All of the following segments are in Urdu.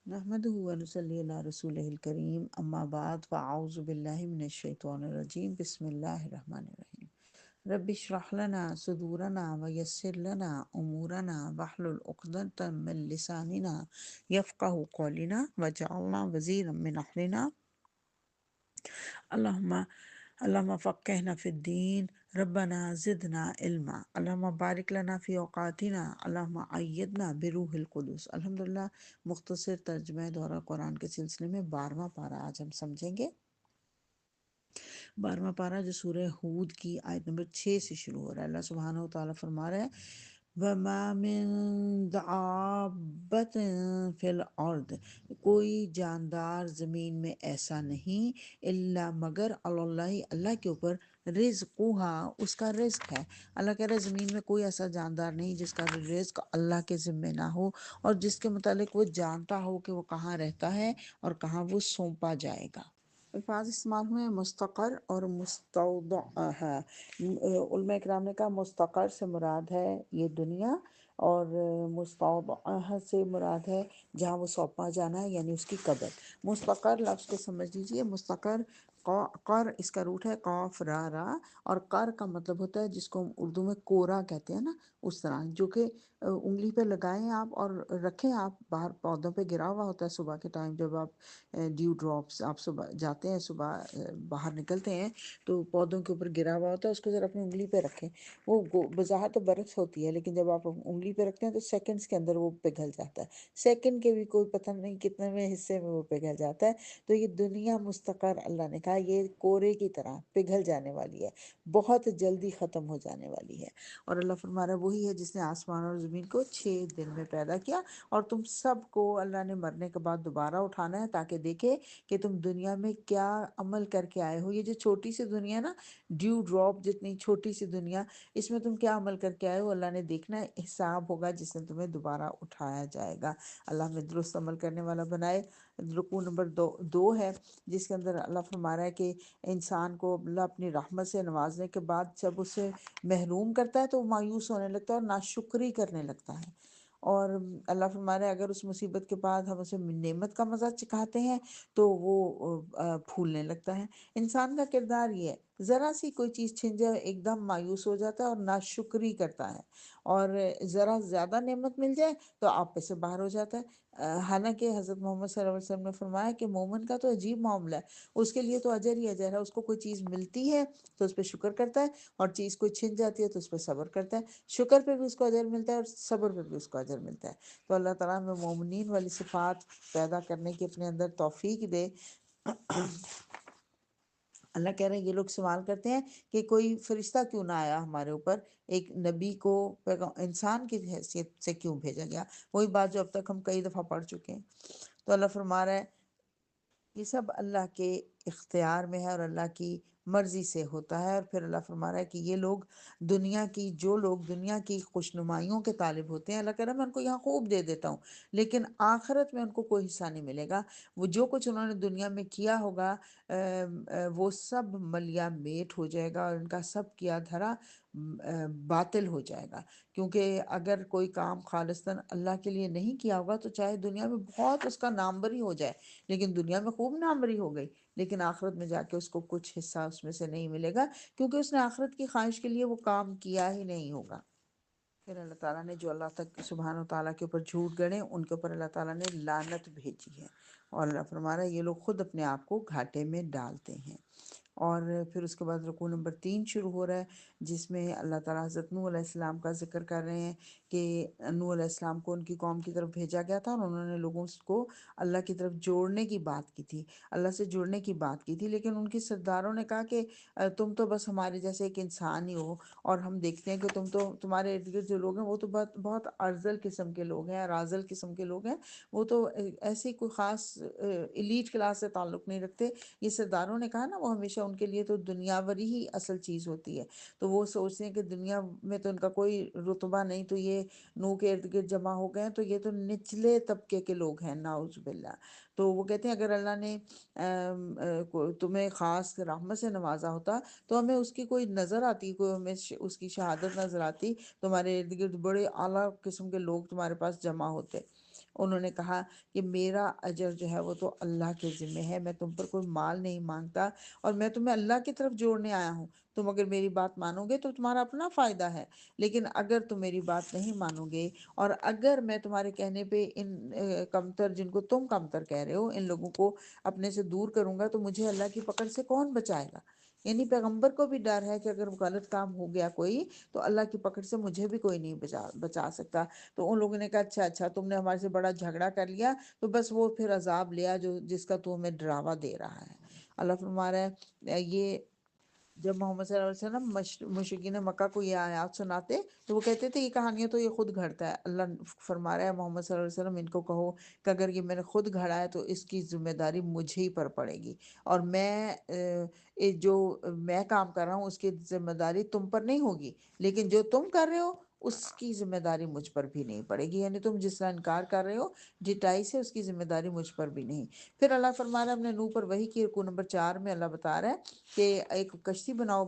نحمده ونصلي على رسوله الكريم اما بعد فاعوذ بالله من الشیطان الرجیم بسم اللہ الرحمن الرحیم رب اشرح لنا صدورنا ويسر لنا امورنا واحلل عقدة من لساننا يفقهوا قولنا واجعلنا وزيرا من اهلنا اللهم اللهم فقهنا في الدين ربنا زدنا علما اللهم بارک لنا فی اوقاتنا اللهم ایدنا بروح القدس۔ الحمدللہ مختصر ترجمہ دورہ قرآن کے سلسلے میں 12واں پارہ آج ہم سمجھیں گے۔ 12واں پارہ جو سورہ ہود کی آیت نمبر 6 سے شروع ہو رہا ہے۔ اللہ سبحانہ و تعالیٰ فرما رہا ہے وَمَا مِن دَابَّةٍ فِي الْأَرْضِ، کوئی جاندار زمین میں ایسا نہیں الا مگر علی اللہ، اللہ کے اوپر رزقھا، اس کا رزق ہے۔ اللہ کہہ رہا ہے زمین میں کوئی ایسا جاندار نہیں جس کا رزق اللہ کے ذمے نہ ہو اور جس کے متعلق وہ جانتا ہو کہ وہ کہاں رہتا ہے اور کہاں وہ سونپا جائے گا۔ الفاظ استعمال ہوئے مستقر اور مستودع ہے۔ علماء کرام نے کہا مستقر سے مراد ہے یہ دنیا، اور مستودع سے مراد ہے جہاں وہ سونپا جانا ہے، یعنی اس کی قبر۔ مستقر لفظ کو سمجھ لیجیے۔ مستقر قر اس کا روٹ ہے قاف را را، اور قر کا مطلب ہوتا ہے جس کو ہم اردو میں کورا کہتے ہیں نا، اس طرح جو کہ انگلی پہ لگائیں آپ اور رکھیں آپ، باہر پودوں پہ گرا ہوا ہوتا ہے صبح کے ٹائم جب آپ ڈیو ڈراپس آپ صبح جاتے ہیں، صبح باہر نکلتے ہیں تو پودوں کے اوپر گرا ہوا ہوتا ہے، اس کو ذرا اپنی انگلی پہ رکھیں۔ وہ بظاہر تو برف ہوتی ہے لیکن جب آپ انگلی پہ رکھتے ہیں تو سیکنڈز کے اندر وہ پگھل جاتا ہے، سیکنڈ کے بھی کوئی پتہ نہیں کتنے میں حصے میں وہ پگھل جاتا ہے۔ تو یہ دنیا مستقر، اللہ نے کہا یہ کورے کی طرح پگھل جانے والی ہے، بہت جلدی ختم ہو جانے والی ہے۔ اور اللہ فرما رہا ہے وہی ہے جس نے آسمان اور زمین کو 6 دن میں پیدا کیا، اور تم سب کو اللہ نے مرنے کے بعد دوبارہ اٹھانا ہے تاکہ دیکھے کہ تم دنیا میں کیا عمل کر کے آئے ہو۔ یہ جو چھوٹی سی دنیا نا، ڈیو ڈراپ جتنی چھوٹی سی دنیا، اس میں تم کیا عمل کر کے آئے ہو، اللہ نے دیکھنا ہے، حساب ہوگا جس میں تمہیں دوبارہ اٹھایا جائے گا۔ اللہ ہمیں درست عمل کرنے والا بنائے۔ رکوع نمبر 2 ہے جس کے اندر اللہ فرما رہا ہے کہ انسان کو اللہ اپنی رحمت سے نوازنے کے بعد جب اسے محروم کرتا ہے تو وہ مایوس ہونے لگتا ہے اور ناشکری کرنے لگتا ہے، اور اللہ فرما رہا ہے اگر اس مصیبت کے بعد ہم اسے نعمت کا مزہ چکھاتے ہیں تو وہ پھولنے لگتا ہے۔ انسان کا کردار یہ ہے، ذرا سی کوئی چیز چھن جائے ایک دم مایوس ہو جاتا ہے اور ناشکری کرتا ہے، اور ذرا زیادہ نعمت مل جائے تو آپ پہ سے باہر ہو جاتا ہے۔ حالانکہ حضرت محمد صلی اللہ علیہ وسلم نے فرمایا کہ مومن کا تو عجیب معاملہ ہے، اس کے لیے تو اجر ہی اجر ہے، اس کو کوئی چیز ملتی ہے تو اس پہ شکر کرتا ہے، اور چیز کوئی چھن جاتی ہے تو اس پہ صبر کرتا ہے، شکر پہ بھی اس کو اجر ملتا ہے اور صبر پہ بھی اس کو اجر ملتا ہے۔ تو اللہ تعالیٰ ہمیں مومنین والی صفات پیدا کرنے کی اپنے اندر توفیق دے۔ اللہ کہہ رہے ہیں یہ لوگ سوال کرتے ہیں کہ کوئی فرشتہ کیوں نہ آیا ہمارے اوپر، ایک نبی کو انسان کی حیثیت سے کیوں بھیجا گیا، وہی بات جو اب تک ہم کئی دفعہ پڑھ چکے ہیں۔ تو اللہ فرما رہا ہے یہ سب اللہ کے اختیار میں ہے اور اللہ کی مرضی سے ہوتا ہے۔ اور پھر اللہ فرما رہا ہے کہ یہ لوگ جو لوگ دنیا کی خوشنمائیوں کے طالب ہوتے ہیں، اللہ کہہ رہا ہے میں ان کو یہاں خوب دے دیتا ہوں لیکن آخرت میں ان کو کوئی حصہ نہیں ملے گا۔ وہ جو کچھ انہوں نے دنیا میں کیا ہوگا وہ سب ملیا میٹ ہو جائے گا اور ان کا سب کیا دھرا باطل ہو جائے گا، کیونکہ اگر کوئی کام خالصتاً اللہ کے لیے نہیں کیا ہوگا تو چاہے دنیا میں بہت اس کا ناموری ہو جائے، لیکن دنیا میں خوب ناموری ہو گئی لیکن آخرت میں جا کے اس کو کچھ حصہ اس میں سے نہیں ملے گا، کیونکہ اس نے آخرت کی خواہش کے لیے وہ کام کیا ہی نہیں ہوگا۔ پھر اللہ تعالیٰ نے جو اللہ تک سبحانہ و تعالیٰ کے اوپر جھوٹ گڑے ان کے اوپر اللہ تعالیٰ نے لعنت بھیجی ہے، اور اللہ فرما رہا ہے یہ لوگ خود اپنے آپ کو گھاٹے میں ڈالتے ہیں۔ اور پھر اس کے بعد رکوع نمبر 3 شروع ہو رہا ہے جس میں اللہ تعالیٰ حضرت نوح علیہ السلام کا ذکر کر رہے ہیں کہ نوح علیہ السلام کو ان کی قوم کی طرف بھیجا گیا تھا اور انہوں نے لوگوں کو اللہ کی طرف جوڑنے کی بات کی تھی، اللہ سے جڑنے کی بات کی تھی، لیکن ان کی سرداروں نے کہا کہ تم تو بس ہمارے جیسے ایک انسان ہی ہو، اور ہم دیکھتے ہیں کہ تمہارے ارد گرد جو لوگ ہیں وہ تو بہت بہت ارذل قسم کے لوگ ہیں، رازل قسم کے لوگ ہیں، وہ تو ایسی کوئی خاص ایلیٹ کلاس سے تعلق نہیں رکھتے۔ یہ سرداروں نے کہا نا وہ ہمیشہ ان کے لیے تو دنیاوری ہی اصل چیز ہوتی ہے، تو وہ سوچتے ہیں کہ دنیا میں تو ان کا کوئی رتبہ نہیں، تو یہ نوح کے ارد گرد جمع ہو گئے ہیں تو یہ تو نچلے طبقے کے لوگ ہیں نعوذ باللہ۔ تو وہ کہتے ہیں اگر اللہ نے تمہیں خاص رحمت سے نوازا ہوتا تو ہمیں اس کی کوئی نظر آتی، کوئی ہمیں اس کی شہادت نظر آتی، تمہارے ارد گرد بڑے اعلیٰ قسم کے لوگ تمہارے پاس جمع ہوتے۔ انہوں نے کہا کہ میرا اجر جو ہے وہ تو اللہ کے ذمہ ہے، میں تم پر کوئی مال نہیں مانگتا، اور میں تمہیں اللہ کی طرف جوڑنے آیا ہوں، تم اگر میری بات مانو گے تو تمہارا اپنا فائدہ ہے، لیکن اگر تم میری بات نہیں مانو گے، اور اگر میں تمہارے کہنے پہ ان کمتر، جن کو تم کمتر کہہ رہے ہو، ان لوگوں کو اپنے سے دور کروں گا، تو مجھے اللہ کی پکڑ سے کون بچائے گا؟ یعنی پیغمبر کو بھی ڈر ہے کہ اگر غلط کام ہو گیا کوئی، تو اللہ کی پکڑ سے مجھے بھی کوئی نہیں بچا سکتا۔ تو ان لوگوں نے کہا اچھا اچھا، تم نے ہمارے سے بڑا جھگڑا کر لیا، تو بس وہ پھر عذاب لیا جو جس کا تو ہمیں ڈراوا دے رہا ہے۔ اللہ فرما رہا ہے یہ جب محمد صلی اللہ علیہ وسلم مشرکین مکہ کو یہ آیات سناتے، تو وہ کہتے تھے یہ کہانیاں تو یہ خود گھڑتا ہے۔ اللہ فرما رہا ہے محمد صلی اللہ علیہ وسلم ان کو کہو کہ اگر یہ میں نے خود گھڑا ہے تو اس کی ذمہ داری مجھے ہی پر پڑے گی، اور جو میں کام کر رہا ہوں اس کی ذمہ داری تم پر نہیں ہوگی، لیکن جو تم کر رہے ہو اس کی ذمہ داری مجھ پر بھی نہیں پڑے گی، یعنی تم جس طرح انکار کر رہے ہو ڈٹائی سے، اس کی ذمہ داری مجھ پر بھی نہیں۔ پھر اللہ فرما رہا ہے اپنے نوح پر وحی کی رکوع نمبر 4 میں اللہ بتا رہا ہے کہ ایک کشتی بناؤ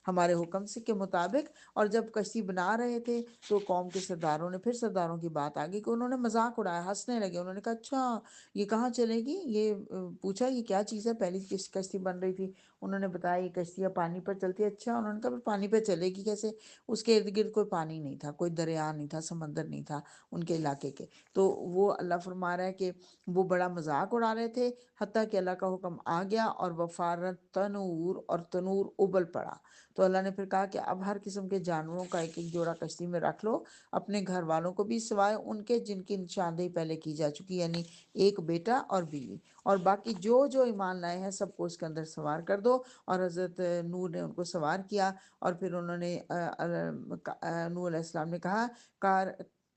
ہمارے حکم سے کے مطابق، اور جب کشتی بنا رہے تھے تو قوم کے سرداروں نے، پھر سرداروں کی بات آگئی کہ انہوں نے مذاق اڑایا، ہنسنے لگے، انہوں نے کہا اچھا یہ کہاں چلے گی، یہ پوچھا یہ کیا چیز ہے، پہلی کشتی بن رہی تھی، انہوں نے بتایا یہ کشتیاں پانی پر چلتی ہے۔ اچھا، انہوں نے کہا پانی پہ چلے گی کیسے؟ اس کے ارد گرد کوئی پانی نہیں تھا، کوئی دریا نہیں تھا، سمندر نہیں تھا ان کے علاقے کے، تو وہ اللہ فرما رہا ہے کہ وہ بڑا مذاق اڑا رہے تھے، حتیٰ کہ اللہ کا حکم آ گیا اور وفارت تنور، اور تنور ابل پڑا۔ تو اللہ نے پھر کہا کہ اب ہر قسم کے جانوروں کا ایک ایک جوڑا کشتی میں رکھ لو، اپنے گھر والوں کو بھی سوائے ان کے جن کی نشاندہی پہلے کی جا چکی، یعنی ایک بیٹا اور بیوی، اور باقی جو جو ایمان لائے ہیں سب کو اس کے اندر سوار کر دو۔ اور حضرت نوح نے ان کو سوار کیا، اور پھر انہوں نے نوح علیہ السلام نے کہا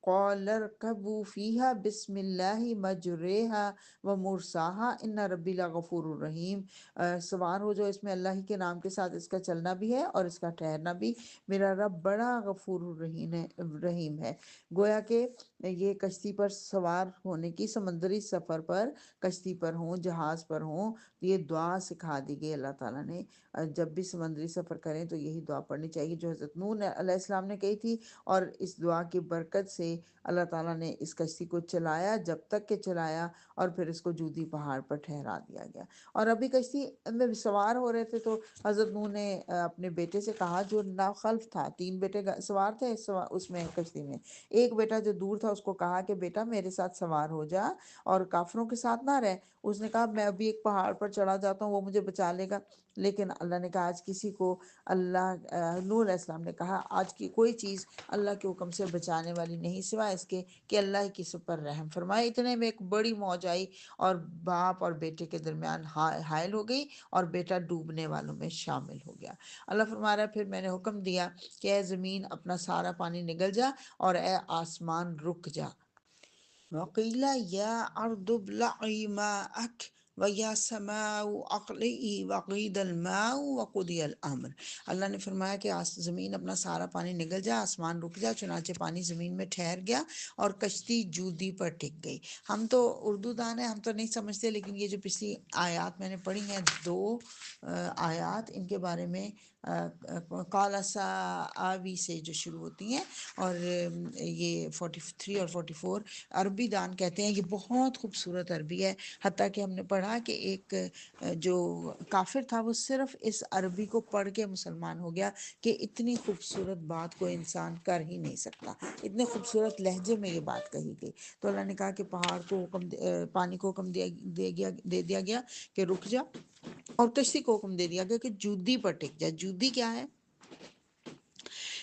قال اركبوا فيها بسم الله مجريها ومرساها ان ربي لغفور رحیم، سوار ہو جو اس میں اللہ ہی کے نام کے ساتھ، اس کا چلنا بھی ہے اور اس کا ٹھہرنا بھی، میرا رب بڑا غفور رحیم ہے۔ گویا کہ یہ کشتی پر سوار ہونے کی، سمندری سفر پر کشتی پر ہوں، جہاز پر ہوں، یہ دعا سکھا دی گئی اللہ تعالیٰ نے، جب بھی سمندری سفر کریں تو یہی دعا پڑھنی چاہیے جو حضرت نوح علیہ السلام نے کہی تھی، اور اس دعا کی برکت سے اللہ تعالیٰ نے اس کشتی کو چلایا جب تک کہ چلایا، اور پھر اس کو جودی پہاڑ پر ٹھہرا دیا گیا۔ اور ابھی کشتی میں سوار ہو رہے تھے تو حضرت نوح نے اپنے بیٹے سے کہا جو ناخلف تھا، 3 بیٹے سوار تھے اس میں کشتی میں، ایک بیٹا جو دور تھا اس کو کہا کہ بیٹا میرے ساتھ سوار ہو جا اور کافروں کے ساتھ نہ رہ۔ اس نے کہا میں ابھی ایک پہاڑ پر چڑھا جاتا ہوں، وہ مجھے بچا لے گا، لیکن اللہ نے کہا آج کسی کو نوح علیہ السلام نے کہا آج کی کوئی چیز اللہ کے حکم سے بچانے والی نہیں سوائے اس کے کہ اللہ ہی کسی پر رحم فرمائے۔ اتنے میں ایک بڑی موج آئی اور باپ اور بیٹے کے درمیان حائل ہو گئی، اور بیٹا ڈوبنے والوں میں شامل ہو گیا۔ اللہ فرما رہا ہے پھر میں نے حکم دیا کہ اے زمین اپنا سارا پانی نگل جا، اور اے آسمان رک جا۔ وقیل یا ارض ابلعی ماءک ویا سماء اقلعی وقید الماء وقضی الامر۔ اللہ نے فرمایا کہ زمین اپنا سارا پانی نگل جا، آسمان رک جا، چنانچہ پانی زمین میں ٹھہر گیا اور کشتی جودی پر ٹک گئی۔ ہم تو اردو دان ہیں، ہم تو نہیں سمجھتے، لیکن یہ جو پچھلی آیات میں نے پڑھی ہیں 2 آیات، ان کے بارے میں قال آوی سے جو شروع ہوتی ہیں، اور یہ 43 اور 44 عربی دان کہتے ہیں یہ بہت خوبصورت عربی ہے، حتیٰ کہ ہم نے پڑھا کہ ایک جو کافر تھا وہ صرف اس عربی کو پڑھ کے مسلمان ہو گیا کہ اتنی خوبصورت بات کو انسان کر ہی نہیں سکتا، اتنے خوبصورت لہجے میں یہ بات کہی گئی۔ تو اللہ نے کہا کہ پہاڑ کو پانی کو حکم دے دیا گیا کہ رک جا، اور کشتی کو حکم دے دیا گیا کہ جودی پر ٹک جا۔ جودی کیا ہے؟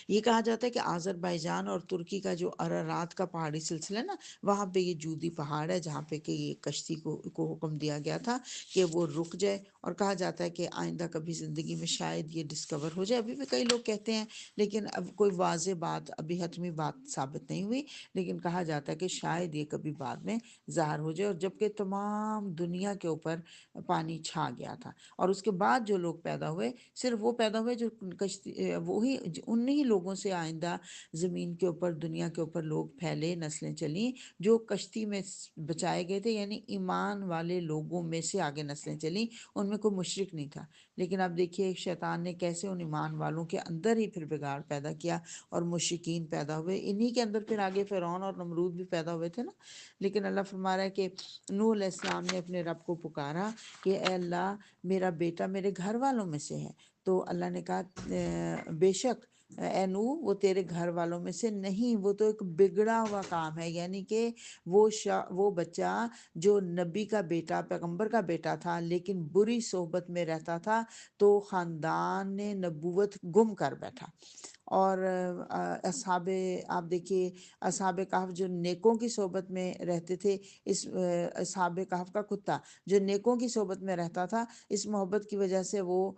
یہ کہا جاتا ہے کہ آذربائیجان اور ترکی کا جو ارارات کا پہاڑی سلسلہ ہے نا، وہاں پہ یہ جودی پہاڑ ہے جہاں پہ کہ یہ کشتی کو حکم دیا گیا تھا کہ وہ رک جائے، اور کہا جاتا ہے کہ آئندہ کبھی زندگی میں شاید یہ ڈسکور ہو جائے۔ ابھی بھی کئی لوگ کہتے ہیں، لیکن اب کوئی واضح بات، ابھی حتمی بات ثابت نہیں ہوئی، لیکن کہا جاتا ہے کہ شاید یہ کبھی بعد میں ظاہر ہو جائے، اور جبکہ تمام دنیا کے اوپر پانی چھا گیا تھا، اور اس کے بعد جو لوگ پیدا ہوئے صرف وہ پیدا ہوئے جو کشتی وہی انہی لوگ لوگوں سے آئندہ زمین کے اوپر، دنیا کے اوپر لوگ پھیلے، نسلیں چلیں جو کشتی میں بچائے گئے تھے، یعنی ایمان والے لوگوں میں سے آگے نسلیں چلیں، ان میں کوئی مشرک نہیں تھا۔ لیکن اب دیکھیے شیطان نے کیسے ان ایمان والوں کے اندر ہی پھر بگاڑ پیدا کیا اور مشرکین پیدا ہوئے، انہی کے اندر پھر آگے فرعون اور نمرود بھی پیدا ہوئے تھے نا۔ لیکن اللہ فرما رہا ہے کہ نوح علیہ السلام نے اپنے رب کو پکارا کہ اے اللہ میرا بیٹا میرے گھر والوں میں سے ہے، تو اللہ نے کہا بے شک اے نوح وہ تیرے گھر والوں میں سے نہیں، وہ تو ایک بگڑا ہوا کام ہے، یعنی کہ وہ بچہ جو نبی کا بیٹا، پیغمبر کا بیٹا تھا لیکن بری صحبت میں رہتا تھا تو خاندان نے نبوت گم کر بیٹھا۔ اور اصحاب، آپ دیکھیے اصحاب کہف جو نیکوں کی صحبت میں رہتے تھے، اس اصحاب کہف کا کتا جو نیکوں کی صحبت میں رہتا تھا، اس محبت کی وجہ سے وہ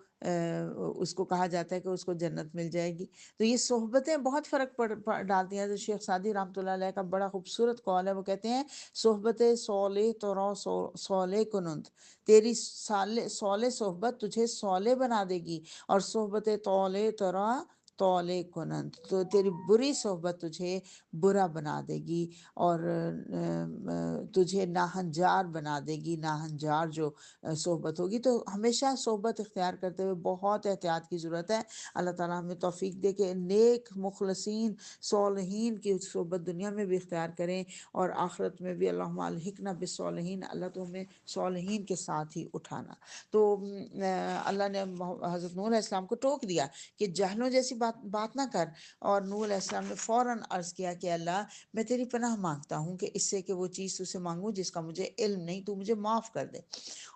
اس کو کہا جاتا ہے کہ اس کو جنت مل جائے گی۔ تو یہ صحبتیں بہت فرق ڈالتی ہیں۔ شیخ سعدی رحمۃ اللہ علیہ کا بڑا خوبصورت قول ہے، وہ کہتے ہیں صحبت صالح ترا صالح کنند، تیری صالح صحبت تجھے صالح بنا دے گی، اور صحبت طالح ترا طالح کنند، تو تیری بری صحبت تجھے برا بنا دے گی اور تجھے ناہنجار بنا دے گی، ناہنجار جو صحبت ہوگی۔ تو ہمیشہ صحبت اختیار کرتے ہوئے بہت احتیاط کی ضرورت ہے۔ اللہ تعالیٰ ہمیں توفیق دے کہ نیک مخلصین صالحین کی صحبت دنیا میں بھی اختیار کریں اور آخرت میں بھی۔ اللہم الحقنا بالصالحین، اللہ تو ہمیں صالحین کے ساتھ ہی اٹھانا۔ تو اللہ نے حضرت نوح علیہ السلام کو ٹوک دیا کہ جہلوں جیسی بات نہ کر، اور نوح علیہ السلام نے فوراً عرض کیا کہ اللہ میں تیری پناہ مانگتا ہوں کہ اس سے کہ وہ چیز تجھ سے مانگوں جس کا مجھے علم نہیں، تو مجھے معاف کر دے۔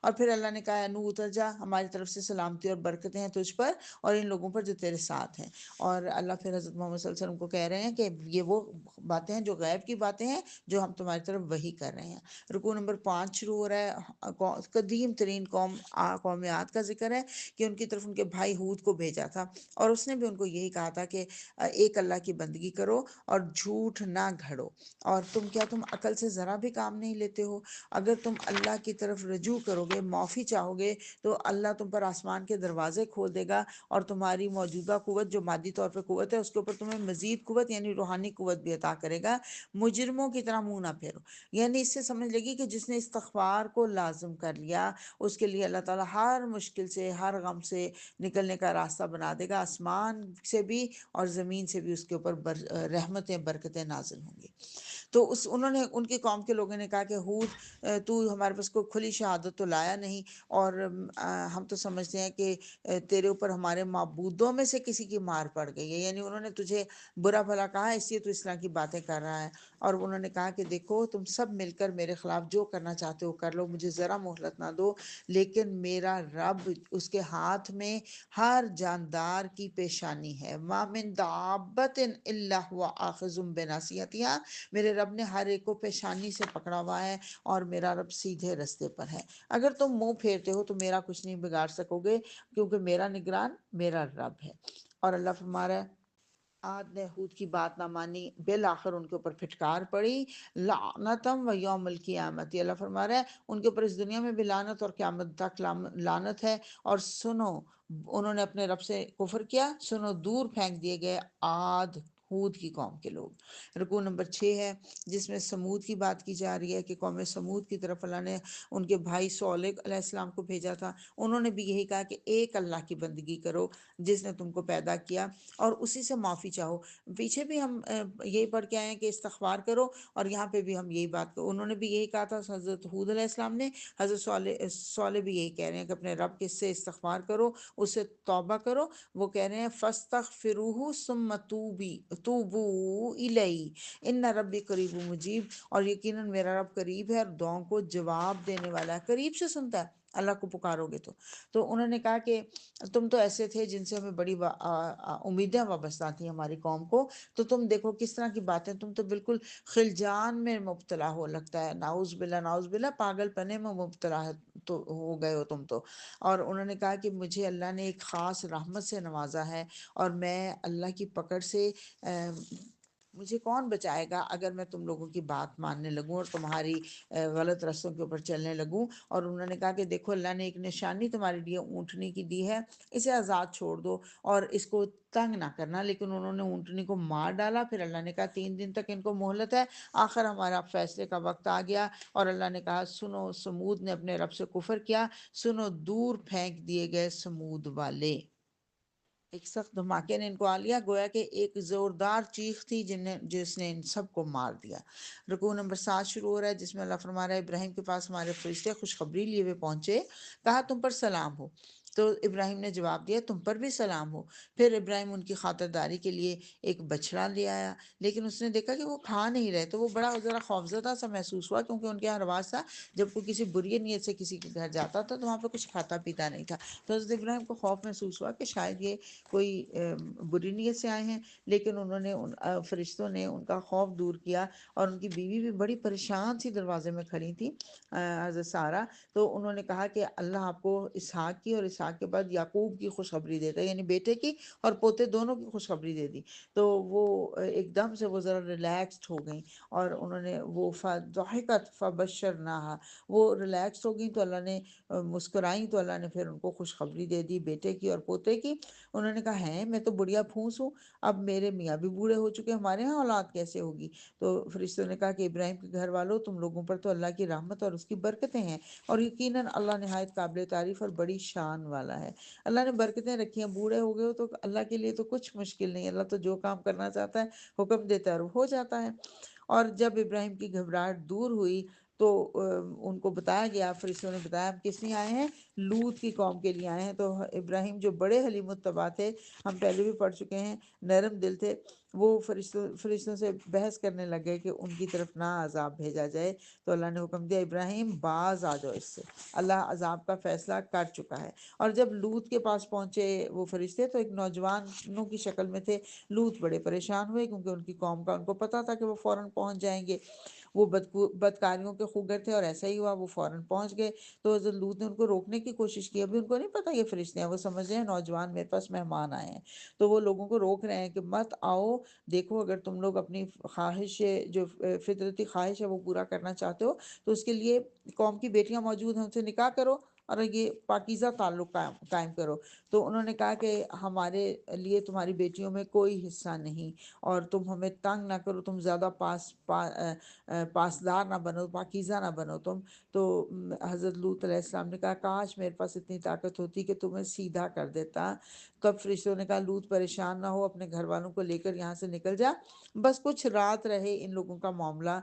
اور پھر اللہ نے کہا نوح اتر جا، ہماری طرف سے سلامتی اور برکتیں ہیں تجھ پر اور ان لوگوں پر جو تیرے ساتھ ہیں۔ اور اللہ پھر حضرت محمد صلی اللہ علیہ وسلم کو کہہ رہے ہیں کہ یہ وہ باتیں ہیں جو غیب کی باتیں ہیں جو ہم تمہاری طرف وحی کر رہے ہیں۔ رکوع نمبر 5 شروع ہو رہا ہے، قدیم ترین قوم عاد کا ذکر ہے کہ ان کی طرف ان کے بھائی ہود کو بھیجا تھا، اور اس نے بھی ان کو یہی کہا تھا کہ ایک اللہ کی بندگی کرو اور جھوٹ نہ گھڑو، اور تم عقل سے ذرا بھی کام نہیں لیتے ہو؟ اگر تم اللہ کی طرف رجوع کرو گے، معافی چاہو گے، تو اللہ تم پر آسمان کے دروازے کھول دے گا اور تمہاری موجودہ قوت جو مادی طور پہ قوت ہے اس کے اوپر تمہیں مزید قوت یعنی روحانی قوت بھی عطا کرے گا۔ مجرموں کی طرح منہ نہ پھیرو، یعنی اس سے سمجھ لگی کہ جس نے استغفار کو لازم کر لیا اس کے لیے اللہ تعالیٰ ہر مشکل سے، ہر غم سے نکلنے کا راستہ بنا دے گا، آسمان سے بھی اور زمین سے بھی اس کے اوپر رحمتیں برکتیں نازل ہوں گی۔ تو انہوں نے، ان کی قوم کے لوگوں نے کہا کہ ہود تو ہمارے پاس کوئی کھلی شہادت تو لایا نہیں، اور ہم تو سمجھتے ہیں کہ تیرے اوپر ہمارے معبودوں میں سے کسی کی مار پڑ گئی ہے، یعنی انہوں نے تجھے برا بھلا کہا اس لیے تو اس طرح کی باتیں کر رہا ہے۔ اور انہوں نے کہا کہ دیکھو تم سب مل کر میرے خلاف جو کرنا چاہتے ہو کر لو، مجھے ذرا مہلت نہ دو، لیکن میرا رب اس کے ہاتھ میں ہر جاندار کی پیشانی ہے، ما من دابت الا هو آخذ بناصیتها، میرے رب نے ہر ایک کو پیشانی سے پکڑا ہوا ہے اور میرا رب سیدھے رستے پر ہے۔ اگر تم منہ پھیرتے ہو تو میرا کچھ نہیں بگاڑ سکو گے، کیونکہ میرا نگران میرا رب ہے۔ اور اللہ فرما رہا ہے عاد نے ہود کی بات نہ مانی، بالآخر ان کے اوپر پھٹکار پڑی، لعنتم و یوم القیامت، اللہ فرما رہا ہے ان کے اوپر اس دنیا میں بھی لعنت اور قیامت تک لعنت ہے۔ اور سنو، انہوں نے اپنے رب سے کفر کیا، سنو دور پھینک دیے گئے عاد ہود کی قوم کے لوگ۔ رکوع نمبر 6 ہے جس میں سمود کی بات کی جا رہی ہے کہ قوم سمود کی طرف اللہ نے ان کے بھائی صالح علیہ السلام کو بھیجا تھا، انہوں نے بھی یہی کہا کہ ایک اللہ کی بندگی کرو جس نے تم کو پیدا کیا اور اسی سے معافی چاہو۔ پیچھے بھی ہم یہی پڑھ کے آئے ہیں کہ استغفار کرو، اور یہاں پہ بھی ہم یہی بات کرو، انہوں نے بھی یہی کہا تھا حضرت ہود علیہ السلام نے، حضرت صالح بھی یہی کہہ رہے ہیں کہ اپنے رب کے سے استغفار کرو، اس سے توبہ کرو۔ وہ کہہ رہے ہیں فاستغفروہ ثم توبوا الیہ ان ربی قریب مجیب، اور یقیناً میرا رب قریب ہے اور دعاؤں کو جواب دینے والا ہے، قریب سے سنتا ہے اللہ کو پکارو گے تو انہوں نے کہا کہ تم تو ایسے تھے جن سے ہمیں بڑی امیدیں وابستہ تھیں ہماری قوم کو، تو تم دیکھو کس طرح کی باتیں، تم تو بالکل خلجان میں مبتلا ہو، لگتا ہے نعوذ باللہ نعوذ باللہ، پاگل پنے میں مبتلا ہے تو ہو گئے ہو تم تو۔ اور انہوں نے کہا کہ مجھے اللہ نے ایک خاص رحمت سے نوازا ہے اور میں اللہ کی پکڑ سے مجھے کون بچائے گا اگر میں تم لوگوں کی بات ماننے لگوں اور تمہاری غلط رستوں کے اوپر چلنے لگوں؟ اور انہوں نے کہا کہ دیکھو اللہ نے ایک نشانی تمہارے لیے اونٹنی کی دی ہے، اسے آزاد چھوڑ دو اور اس کو تنگ نہ کرنا۔ لیکن انہوں نے اونٹنی کو مار ڈالا۔ پھر اللہ نے کہا 3 دن تک ان کو مہلت ہے، آخر ہمارا فیصلے کا وقت آ گیا۔ اور اللہ نے کہا سنو، سمود نے اپنے رب سے کفر کیا، سنو دور پھینک دیے گئے سمود والے۔ ایک سخت دھماکے نے ان کو آ لیا، گویا کہ ایک زوردار چیخ تھی جس نے ان سب کو مار دیا۔ رکوع نمبر 7 شروع ہو رہا ہے، جس میں اللہ فرما رہا ہے ابراہیم کے پاس ہمارے فرشتے خوشخبری لیے ہوئے پہنچے، کہا تم پر سلام ہو۔ تو ابراہیم نے جواب دیا تم پر بھی سلام ہو۔ پھر ابراہیم ان کی خاطرداری کے لیے ایک بچڑا لے آیا، لیکن اس نے دیکھا کہ وہ کھا نہیں رہے، تو وہ بڑا ذرا خوفزدہ سا محسوس ہوا، کیونکہ ان کے یہاں رواج تھا جب کوئی کسی بری نیت سے کسی کے گھر جاتا تھا تو وہاں پہ کچھ کھاتا پیتا نہیں تھا۔ تو حضرت ابراہیم کو خوف محسوس ہوا کہ شاید یہ کوئی بری نیت سے آئے ہیں، لیکن انہوں نے فرشتوں نے ان کا خوف دور کیا، اور ان کی بیوی بھی بڑی پریشان سی دروازے میں کھڑی تھی، حضرت سارہ۔ تو انہوں نے کہا کہ اللہ آپ کو اسحاق کی اور اسحاق کے بعد یعقوب کی خوشخبری دیتا ہے، یعنی بیٹے کی اور پوتے دونوں کی خوشخبری دے دی۔ تو وہ ایک دم سے وہ ذرا ریلیکسڈ ہو گئیں، اور انہوں نے وہ فضحکت فبشرناہا، وہ ریلیکس ہو گئیں تو اللہ نے مسکرائیں تو اللہ نے پھر ان کو خوشخبری دے دی بیٹے کی اور پوتے کی۔ انہوں نے کہا ہے میں تو بڑھیا پھونس ہوں، اب میرے میاں بھی بوڑھے ہو چکے، ہمارے ہاں اولاد کیسے ہوگی؟ تو فرشتوں نے کہا کہ ابراہیم کے گھر والوں، تم لوگوں پر تو اللہ کی رحمت اور اس کی برکتیں ہیں، اور یقیناً اللہ نہایت قابل تعریف اور بڑی شان والا ہے۔ اللہ نے برکتیں رکھی ہیں، بوڑھے ہو گئے ہو تو اللہ کے لیے تو کچھ مشکل نہیں، اللہ تو جو کام کرنا چاہتا ہے حکم دیتا ہے اور ہو جاتا ہے۔ اور جب ابراہیم کی گھبراہٹ دور ہوئی تو ان کو بتایا گیا، فرشتوں نے بتایا ہم کس لیے آئے ہیں؟ لوط کی قوم کے لیے آئے ہیں۔ تو ابراہیم جو بڑے حلیم الطبع تھے، ہم پہلے بھی پڑھ چکے ہیں، نرم دل تھے، وہ فرشتوں سے بحث کرنے لگے کہ ان کی طرف نہ عذاب بھیجا جائے۔ تو اللہ نے حکم دیا ابراہیم باز آ جاؤ اس سے، اللہ عذاب کا فیصلہ کر چکا ہے۔ اور جب لوط کے پاس پہنچے وہ فرشتے تو ایک نوجوانوں کی شکل میں تھے۔ لوط بڑے پریشان ہوئے کیونکہ ان کی قوم کا ان کو پتہ تھا کہ وہ فوراً پہنچ جائیں گے، وہ بدکاریوں کے خوگر تھے، اور ایسا ہی ہوا، وہ فوراً پہنچ گئے۔ تو حضرت لوط نے ان کو روکنے کی کوشش کی، ابھی ان کو نہیں پتہ یہ فرشتے ہیں، وہ سمجھ رہے ہیں نوجوان میرے پاس مہمان آئے ہیں، تو وہ لوگوں کو روک رہے ہیں کہ مت آؤ، دیکھو اگر تم لوگ اپنی خواہش جو فطرتی خواہش ہے وہ پورا کرنا چاہتے ہو تو اس کے لیے قوم کی بیٹیاں موجود ہیں، ان سے نکاح کرو اور یہ پاکیزہ تعلق قائم کرو۔ تو انہوں نے کہا کہ ہمارے لیے تمہاری بیٹیوں میں کوئی حصہ نہیں، اور تم ہمیں تنگ نہ کرو، تم زیادہ پاسدار نہ بنو، پاکیزہ نہ بنو تم۔ تو حضرت لوط علیہ السلام نے کہا کاش میرے پاس اتنی طاقت ہوتی کہ تمہیں سیدھا کر دیتا۔ تب فرشتوں نے کہا لوط پریشان نہ ہو، اپنے گھر والوں کو لے کر یہاں سے نکل جا، بس کچھ رات رہے، ان لوگوں کا معاملہ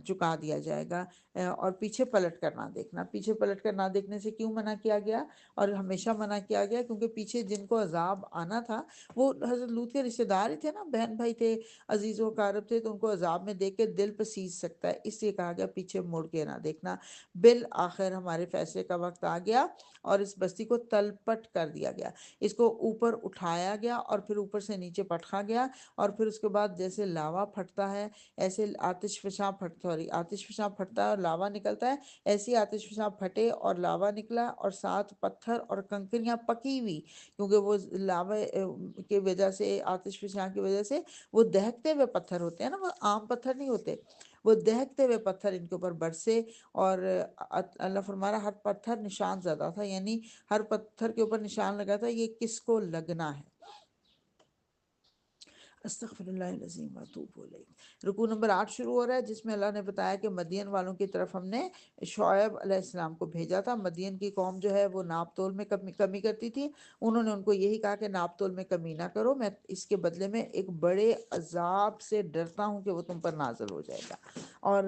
چکا دیا جائے گا، اور پیچھے پلٹ کر نہ دیکھنا۔ پیچھے پلٹ کر نہ دیکھنے سے کیوں منع کیا گیا اور ہمیشہ منع کیا گیا؟ کیونکہ پیچھے جن کو عذاب آنا تھا وہ حضرت لوط کے رشتہ دار ہی تھے نا، بہن بھائی تھے، عزیز و اقارب تھے، تو ان کو عذاب میں دیکھ کے دل پسیج سکتا ہے، اس لیے کہا گیا پیچھے مڑ کے نہ دیکھنا۔ بالآخر ہمارے فیصلے کا وقت آ گیا اور اس بستی کو تل پٹ کر دیا گیا، اس کو اوپر اٹھایا گیا اور پھر اوپر سے نیچے پٹکا گیا، اور پھر اس کے بعد جیسے لاوا پھٹتا ہے ایسے آتش فشاں پھٹتا ہے اور لاوا نکلتا ہے، ایسی آتش فشاں پھٹے اور لاوا نکلا، اور ساتھ پتھر اور کنکریاں پکی ہوئی، کیونکہ وہ لاوا کی وجہ سے، آتش فشاں کی وجہ سے وہ دہکتے ہوئے پتھر ہوتے ہیں نا، وہ عام پتھر نہیں ہوتے، وہ دہکتے ہوئے پتھر ان کے اوپر برسے، اور اللہ فرما رہا ہر پتھر نشان زدہ تھا، یعنی ہر پتھر کے اوپر نشان لگا تھا یہ کس کو لگنا ہے۔ استغفر اللہ العظیم واتوب الیہ۔ رکوع نمبر 8 شروع ہو رہا ہے، جس میں اللہ نے بتایا کہ مدین والوں کی طرف ہم نے شعیب علیہ السلام کو بھیجا تھا۔ مدین کی قوم جو ہے وہ ناپ تول میں کمی کرتی تھی، انہوں نے ان کو یہی کہا کہ ناپ تول میں کمی نہ کرو، میں اس کے بدلے میں ایک بڑے عذاب سے ڈرتا ہوں کہ وہ تم پر نازل ہو جائے گا، اور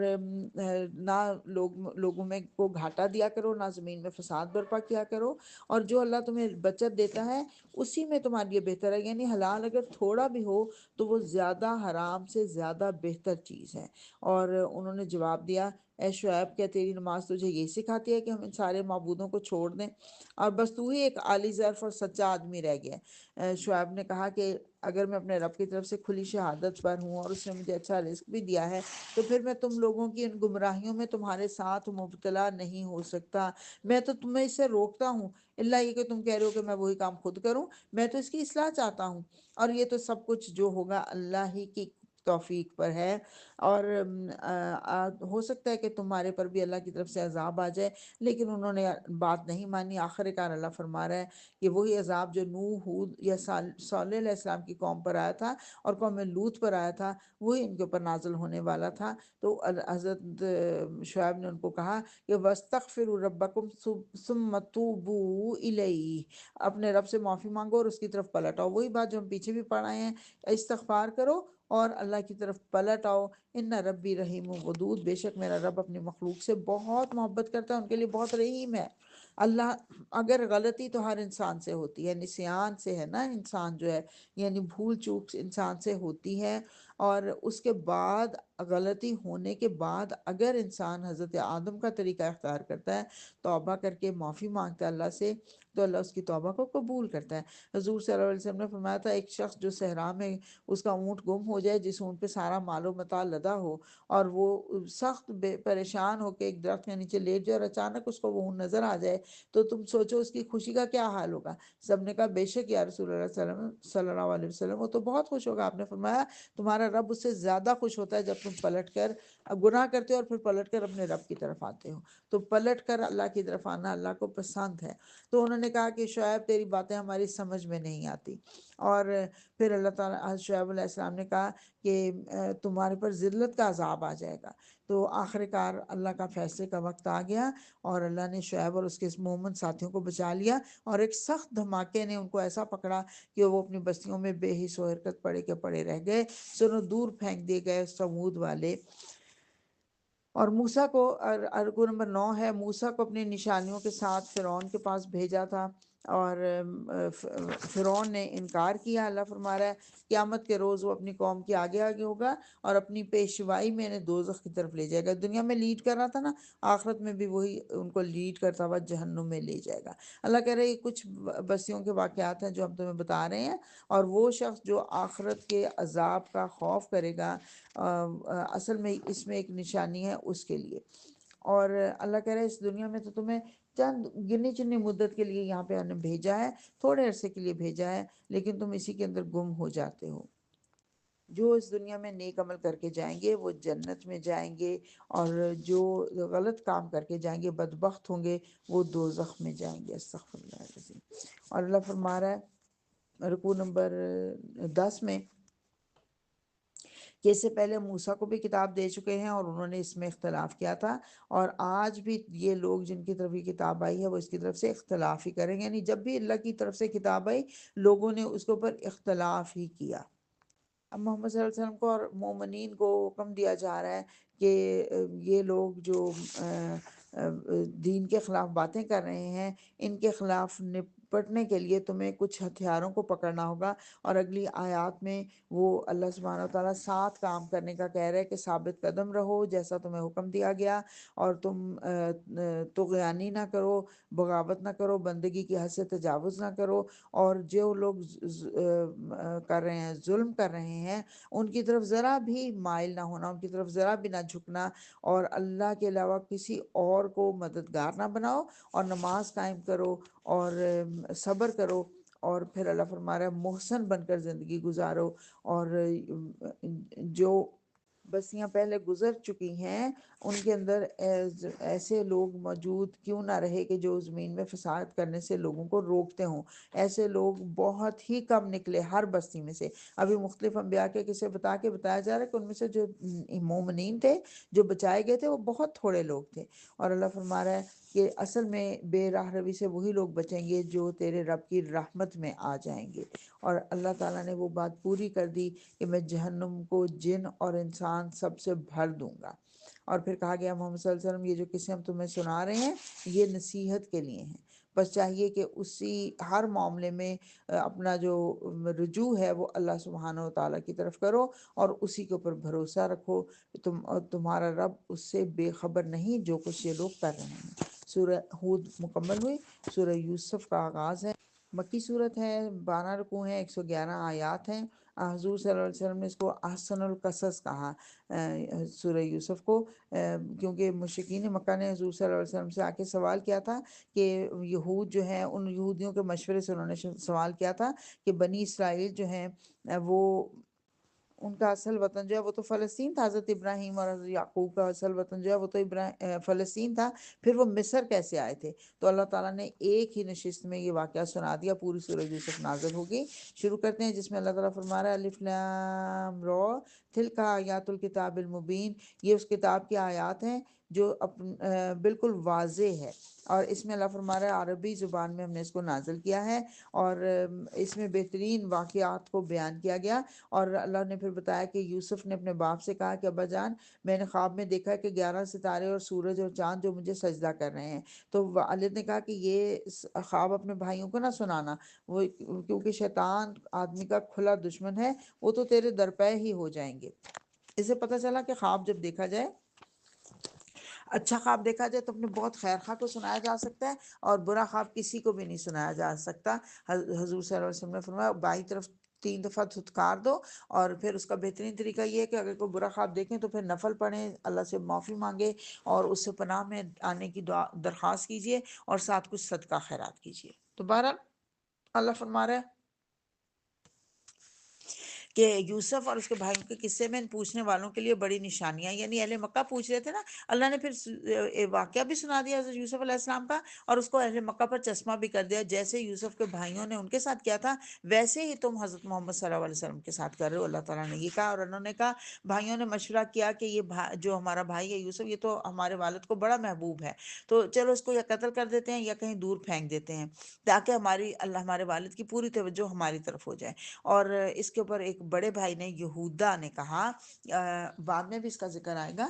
نہ لوگوں میں کو گھاٹا دیا کرو، نہ زمین میں فساد برپا کیا کرو، اور جو اللہ تمہیں بچت دیتا ہے اسی میں تمہارے لیے بہتر ہے، یعنی حلال اگر تھوڑا بھی ہو تو وہ زیادہ حرام سے زیادہ بہتر چیز ہے۔ اور انہوں نے جواب دیا اے شعیب، کیا تیری نماز تجھے یہ سکھاتی ہے کہ ہم ان سارے معبودوں کو چھوڑ دیں، اور بس تو ہی ایک عالی ظرف اور سچا آدمی رہ گیا۔ شعیب نے کہا کہ اگر میں اپنے رب کی طرف سے کھلی شہادت پر ہوں اور اس نے مجھے اچھا رزق بھی دیا ہے تو پھر میں تم لوگوں کی ان گمراہیوں میں تمہارے ساتھ مبتلا نہیں ہو سکتا، میں تو تمہیں اس سے روکتا ہوں، اللہ یہ کہ تم کہہ رہے ہو کہ میں وہی کام خود کروں، میں تو اس کی اصلاح چاہتا ہوں، اور یہ تو سب کچھ جو ہوگا اللہ ہی کی توفیق پر ہے، اور ہو سکتا ہے کہ تمہارے پر بھی اللہ کی طرف سے عذاب آ جائے، لیکن انہوں نے بات نہیں مانی۔ آخر کار اللہ فرما رہا ہے کہ وہی عذاب جو نوح، ہود یا صالح علیہ السلام کی قوم پر آیا تھا اور قوم لوط پر آیا تھا، وہی ان کے اوپر نازل ہونے والا تھا۔ تو حضرت شعیب نے ان کو کہا کہ وَاسْتَغْفِرُوا رَبَّكُمْ ثُمَّ تُوبُوا إِلَيْهِ، اپنے رب سے معافی مانگو اور اس کی طرف پلٹ آؤ۔ وہی بات جو ہم پیچھے بھی پڑھ آئے ہیں، استغفار کرو اور اللہ کی طرف پلٹ آؤ۔ ان ربی رحیم ودود، بے شک میرا رب اپنی مخلوق سے بہت محبت کرتا ہے، ان کے لیے بہت رحیم ہے۔ اللہ، اگر غلطی تو ہر انسان سے ہوتی ہے، نسیان سے ہے نا، انسان جو ہے یعنی بھول چوک انسان سے ہوتی ہے، اور اس کے بعد غلطی ہونے کے بعد اگر انسان حضرت آدم کا طریقہ اختیار کرتا ہے، توبہ کر کے معافی مانگتا ہے اللہ سے، تو اللہ اس کی توبہ کو قبول کرتا ہے۔ حضور صلی اللہ علیہ وسلم نے فرمایا تھا، ایک شخص جو صحرا میں اس کا اونٹ گم ہو جائے، جس اونٹ پہ سارا مال و متاع لدا ہو، اور وہ سخت پریشان ہو کے ایک درخت کے نیچے لیٹ جائے اور اچانک اس کو وہ اونٹ نظر آ جائے، تو تم سوچو اس کی خوشی کا کیا حال ہوگا۔ سب نے کہا بے شک یا رسول اللہ صلی اللہ علیہ وسلم، وہ تو بہت خوش ہوگا۔ آپ نے فرمایا تمہارا رب اس سے زیادہ خوش ہوتا ہے جب تم پلٹ کر گناہ کرتے ہو اور پھر پلٹ کر اپنے رب کی طرف آتے ہو۔ تو پلٹ کر اللہ کی طرف آنا اللہ کو پسند ہے۔ تو انہوں نے کہا کہ شعیب تیری باتیں ہماری سمجھ میں نہیں آتی، اور پھر اللہ تعالیٰ شعیب علیہ السلام نے کہا کہ تمہارے پر ذلت کا عذاب آ جائے گا۔ تو آخر کار اللہ کا فیصلے کا وقت آ گیا، اور اللہ نے شعیب اور اس کے مومن ساتھیوں کو بچا لیا، اور ایک سخت دھماکے نے ان کو ایسا پکڑا کہ وہ اپنی بستیوں میں بے حس و حرکت پڑے کے پڑے رہ گئے، سنوں دور پھینک دیے گئے سمود والے۔ اور موسیٰ کو، ارگو نمبر 9 ہے، موسیٰ کو اپنی نشانیوں کے ساتھ فرعون کے پاس بھیجا تھا، اور فرعون نے انکار کیا۔ اللہ فرما رہا ہے قیامت کے روز وہ اپنی قوم کے آگے آگے ہوگا اور اپنی پیشوائی میں انہیں دوزخ کی طرف لے جائے گا۔ دنیا میں لیڈ کر رہا تھا نا، آخرت میں بھی وہی ان کو لیڈ کرتا ہوا جہنم میں لے جائے گا۔ اللہ کہہ رہے ہیں یہ کچھ بستیوں کے واقعات ہیں جو ہم تمہیں بتا رہے ہیں، اور وہ شخص جو آخرت کے عذاب کا خوف کرے گا، اصل میں اس میں ایک نشانی ہے اس کے لیے۔ اور اللہ کہہ رہا ہے اس دنیا میں تو تمہیں چند گنی چنی مدت کے لیے یہاں پہ ہم نے بھیجا ہے، تھوڑے عرصے کے لیے بھیجا ہے، لیکن تم اسی کے اندر گم ہو جاتے ہو۔ جو اس دنیا میں نیک عمل کر کے جائیں گے وہ جنت میں جائیں گے، اور جو غلط کام کر کے جائیں گے، بدبخت ہوں گے، وہ دوزخ میں جائیں گے۔ استغفر اللہ العظیم۔ اور اللہ فرما رہا ہے رکوع نمبر 10 میں کہ اس سے پہلے موسیٰ کو بھی کتاب دے چکے ہیں اور انہوں نے اس میں اختلاف کیا تھا، اور آج بھی یہ لوگ جن کی طرف یہ کتاب آئی ہے وہ اس کی طرف سے اختلاف ہی کریں گے، یعنی جب بھی اللہ کی طرف سے کتاب آئی لوگوں نے اس کے اوپر اختلاف ہی کیا۔ اب محمد صلی اللہ علیہ وسلم کو اور مومنین کو حکم دیا جا رہا ہے کہ یہ لوگ جو دین کے خلاف باتیں کر رہے ہیں، ان کے خلاف نپٹنے کے لیے تمہیں کچھ ہتھیاروں کو پکڑنا ہوگا، اور اگلی آیات میں وہ اللہ سبحانہ و تعالیٰ 7 کام کرنے کا کہہ رہے ہیں کہ ثابت قدم رہو جیسا تمہیں حکم دیا گیا، اور تم طغیانی نہ کرو، بغاوت نہ کرو، بندگی کی حد سے تجاوز نہ کرو، اور جو لوگ کر رہے ہیں، ظلم کر رہے ہیں، ان کی طرف ذرا بھی مائل نہ ہونا، ان کی طرف ذرا بھی نہ جھکنا، اور اللہ کے علاوہ کسی اور کو مددگار نہ بناؤ، اور نماز قائم کرو اور صبر کرو، اور پھر اللہ فرما رہا ہے محسن بن کر زندگی گزارو۔ اور جو بستیاں پہلے گزر چکی ہیں ان کے اندر ایسے لوگ موجود کیوں نہ رہے کہ جو زمین میں فساد کرنے سے لوگوں کو روکتے ہوں۔ ایسے لوگ بہت ہی کم نکلے ہر بستی میں سے۔ ابھی مختلف انبیاء کے قصے بتایا جا رہا ہے کہ ان میں سے جو مومنین تھے، جو بچائے گئے تھے، وہ بہت تھوڑے لوگ تھے، اور اللہ فرما رہا ہے کہ اصل میں بے راہ روی سے وہی لوگ بچیں گے جو تیرے رب کی رحمت میں آ جائیں گے۔ اور اللہ تعالیٰ نے وہ بات پوری کر دی کہ میں جہنم کو جن اور انسان سب سے بھر دوں گا۔ اور پھر کہا گیا محمد صلی اللہ علیہ وسلم یہ جو قصے ہم تمہیں سنا رہے ہیں یہ نصیحت کے لیے ہیں، بس چاہیے کہ اسی ہر معاملے میں اپنا جو رجوع ہے وہ اللہ سبحانہ و تعالیٰ کی طرف کرو، اور اسی کے اوپر بھروسہ رکھو، تمہارا رب اس سے بے خبر نہیں جو کچھ یہ لوگ کر رہے ہیں۔ سورہ ہود مکمل ہوئی۔ سورہ یوسف کا آغاز ہے، مکی صورت ہے، 12 رکوع ہیں، 111 آیات ہیں۔ حضور صلی اللہ علیہ وسلم نے اس کو احسن القصص کہا سورہ یوسف کو، کیونکہ مشرکین مکہ نے حضور صلی اللہ علیہ وسلم سے آ کے سوال کیا تھا کہ یہود جو ہیں، ان یہودیوں کے مشورے سے انہوں نے سوال کیا تھا کہ بنی اسرائیل جو ہیں وہ ان کا اصل وطن جو ہے وہ تو فلسطین تھا، حضرت ابراہیم اور حضرت یعقوب کا اصل وطن جو ہے وہ تو فلسطین تھا، پھر وہ مصر کیسے آئے تھے؟ تو اللہ تعالیٰ نے ایک ہی نشست میں یہ واقعہ سنا دیا، پوری سورہ یوسف نازل ہوگی۔ شروع کرتے ہیں جس میں اللہ تعالیٰ فرما رہا ہے الف لام را تلک آیات الکتاب المبین، یہ اس کتاب کی آیات ہیں جو بالکل واضح ہے، اور اس میں اللہ فرما رہا ہے عربی زبان میں ہم نے اس کو نازل کیا ہے، اور اس میں بہترین واقعات کو بیان کیا گیا۔ اور اللہ نے پھر بتایا کہ یوسف نے اپنے باپ سے کہا کہ ابا جان، میں نے خواب میں دیکھا کہ 11 ستارے اور سورج اور چاند جو مجھے سجدہ کر رہے ہیں۔ تو والد نے کہا کہ یہ خواب اپنے بھائیوں کو نہ سنانا، وہ کیونکہ شیطان آدمی کا کھلا دشمن ہے، وہ تو تیرے درپے ہی ہو جائیں گے۔ اسے پتہ چلا کہ خواب جب دیکھا جائے، اچھا خواب دیکھا جائے تو اپنے بہت خیر خواہ کو سنایا جا سکتا ہے، اور برا خواب کسی کو بھی نہیں سنایا جا سکتا۔ حضور صلی اللہ علیہ وسلم نے فرمایا بائیں طرف 3 دفعہ دھتکار دو، اور پھر اس کا بہترین طریقہ یہ ہے کہ اگر کوئی برا خواب دیکھیں تو پھر نفل پڑھیں، اللہ سے معافی مانگے اور اس سے پناہ میں آنے کی دعا درخواست کیجیے، اور ساتھ کچھ صدقہ خیرات کیجیے۔ تو بہرحال اللہ فرما رہا ہے کہ یوسف اور اس کے بھائیوں کے قصے میں ان پوچھنے والوں کے لیے بڑی نشانیاں، یعنی اہل مکہ پوچھ رہے تھے نا، اللہ نے پھر واقعہ بھی سنا دیا حضرت یوسف علیہ السلام کا، اور اس کو اہل مکہ پر چشمہ بھی کر دیا، جیسے یوسف کے بھائیوں نے ان کے ساتھ کیا تھا ویسے ہی تم حضرت محمد صلی اللہ علیہ وسلم کے ساتھ کر رہے ہو۔ اللہ تعالیٰ نے یہ کہا، اور انہوں نے کہا، بھائیوں نے مشورہ کیا کہ یہ جو ہمارا بھائی ہے یوسف، یہ تو ہمارے والد کو بڑا محبوب ہے، تو چلو اس کو یا قتل کر دیتے ہیں یا کہیں دور پھینک دیتے ہیں، تاکہ ہمارے والد کی پوری توجہ ہماری طرف ہو جائے۔ اور اس کے اوپر ایک بڑے بھائی نے یہودا نے کہا، بعد میں بھی اس کا ذکر آئے گا،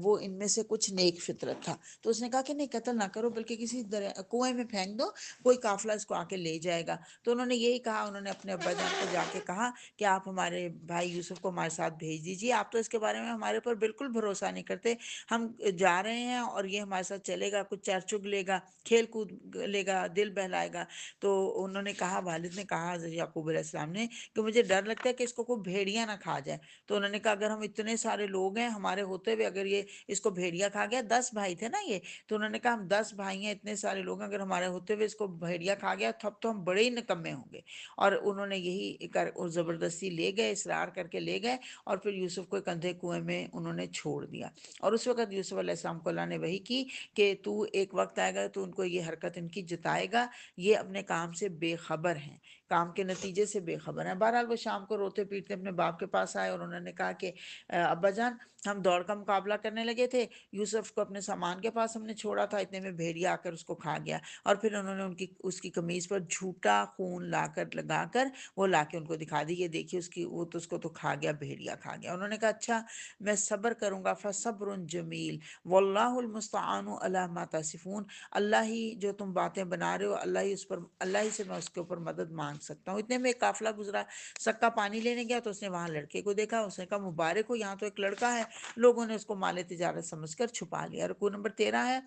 وہ ان میں سے کچھ نیک فطرت تھا، تو اس نے کہا کہ نہیں، قتل نہ کرو بلکہ کسی کنویں میں پھینک دو، کوئی قافلہ اس کو آ کے لے جائے گا۔ تو انہوں نے یہی کہا، انہوں نے اپنے ابا جان کو جا کے کہا کہ آپ ہمارے بھائی یوسف کو ہمارے ساتھ بھیج دیجیے، آپ تو اس کے بارے میں ہمارے اوپر بالکل بھروسہ نہیں کرتے، ہم جا رہے ہیں اور یہ ہمارے ساتھ چلے گا، کچھ چر چگ لے گا، کھیل کود لے گا، دل بہلائے گا۔ تو انہوں نے کہا، والد نے کہا حضرت یعقوب علیہ السلام نے، کہ مجھے ڈر لگتا ہے کہ اس کو کوئی بھیڑیا نہ کھا جائے۔ تو انہوں نے کہا اگر ہم اتنے سارے لوگ ہیں، ہمارے ہوتے ہوئے اگر یہ اس کو بھیڑیا کھا گیا، 10 بھائی تھے نا یہ، تو انہوں نے کہا ہم 10 بھائی ہیں، اتنے سارے لوگ ہیں، اگر ہمارے ہوتے ہوئے اس کو بھیڑیا کھا گیا تب تو ہم بڑے ہی نکمے ہوں گے۔ اور انہوں نے یہی کر زبردستی لے گئے، اصرار کر کے لے گئے، اور پھر یوسف کو ایک اندھے کنویں میں انہوں نے چھوڑ دیا۔ اور اس وقت یوسف علیہ السلام کو اللہ نے وحی کی کہ تو ایک وقت آئے گا تو ان کو یہ حرکت ان کی جتائے گا، یہ اپنے کام سے بے خبر ہیں، کام کے نتیجے سے بے خبر ہیں۔ بہرحال وہ شام کو روتے پیٹتے اپنے باپ کے پاس آئے، اور انہوں نے کہا کہ ابا جان، ہم دوڑ کا مقابلہ کرنے لگے تھے، یوسف کو اپنے سامان کے پاس ہم نے چھوڑا تھا، اتنے میں بھیڑیا آ کر اس کو کھا گیا۔ اور پھر انہوں نے اس کی قمیض پر جھوٹا خون لگا کر وہ لا کے ان کو دکھا دی، یہ دیکھیے اس کو تو کھا گیا، بھیڑیا کھا گیا۔ انہوں نے کہا اچھا، میں صبر کروں گا، فصبر جمیل واللہ المستعان علی ما تصفون، اللہ ہی جو تم باتیں بنا رہے ہو، اللہ ہی سے میں اس کے اوپر مدد مانگ سکتا ہوں۔ اتنے میں ایک قافلہ گزرا، سکا پانی لینے گیا تو اس نے وہاں لڑکے کو دیکھا، اس نے کہا مبارک ہو، یہاں تو ایک لڑکا ہے۔ لوگوں نے اس کو مال تجارت سمجھ کر چھپا لیا۔ رکوع نمبر 13 ہے،